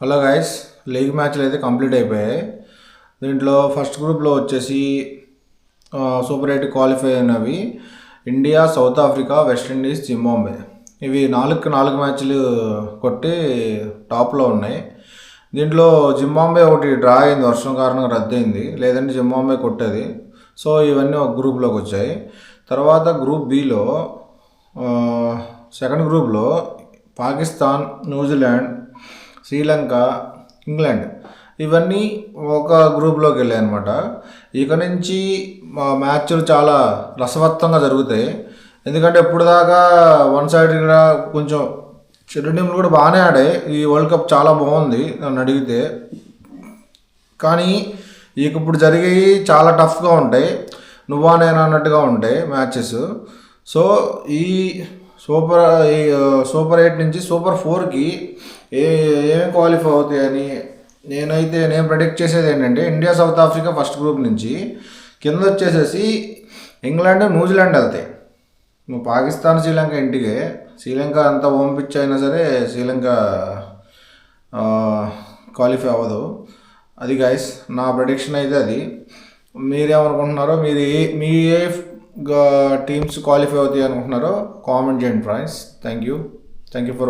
Hello guys, league మ్యాచ్లు అయితే complete అయిపోయాయి. దీంట్లో ఫస్ట్ గ్రూప్లో వచ్చేసి సూపర్ 8 క్వాలిఫై అయినవి India, south Africa, West Indies, Zimbabwe. ఇవి 4 మ్యాచ్లు కొట్టి టాప్లో ఉన్నాయి. దీంట్లో జింబాబ్వే ఒకటి డ్రా అయింది, వర్షం కారణంగా రద్దయింది, లేదంటే జింబాబ్వే కొట్టేది. సో ఇవన్నీ ఒక గ్రూప్లోకి వచ్చాయి. తర్వాత గ్రూప్ బిలో సెకండ్ గ్రూప్లో పాకిస్తాన్, న్యూజిలాండ్, శ్రీలంక, ఇంగ్లాండ్ ఇవన్నీ ఒక గ్రూప్లోకి వెళ్ళాయి అనమాట. ఇక నుంచి మ్యాచ్లు చాలా రసవత్తంగా జరుగుతాయి. ఎందుకంటే ఇప్పుడు దాకా వన్ సైడ్గా కొంచెం చెడు టీంలు కూడా బాగానే ఆడాయి. ఈ వరల్డ్ కప్ చాలా బాగుంది నన్ను అడిగితే. కానీ ఇక ఇప్పుడు జరిగేవి చాలా టఫ్గా ఉంటాయి, నువ్వా నేనా అన్నట్టుగా ఉంటాయి మ్యాచెస్. సో ఈ సూపర్ 8 నుంచి సూపర్ 4కి ఏమేమి క్వాలిఫై అవుతాయని నేను ప్రెడిక్ట్ చేసేది ఏంటంటే, India, south Africa first group నుంచి, కింద వచ్చేసేసి ఇంగ్లాండ్, న్యూజిలాండ్ వెళ్తాయి. నువ్వు పాకిస్తాన్, శ్రీలంక ఇంటికే. శ్రీలంక అంత హోమ్ పిచ్ అయినా సరే శ్రీలంక క్వాలిఫై అవ్వదు. అది గైస్ నా ప్రెడిక్షన్ అయితే అది. మీరేమనుకుంటున్నారో, మీ ఏ టీమ్స్ క్వాలిఫై అవుతాయి అనుకుంటున్నారో కామెంట్ చేయండి friends. Thank you for watching.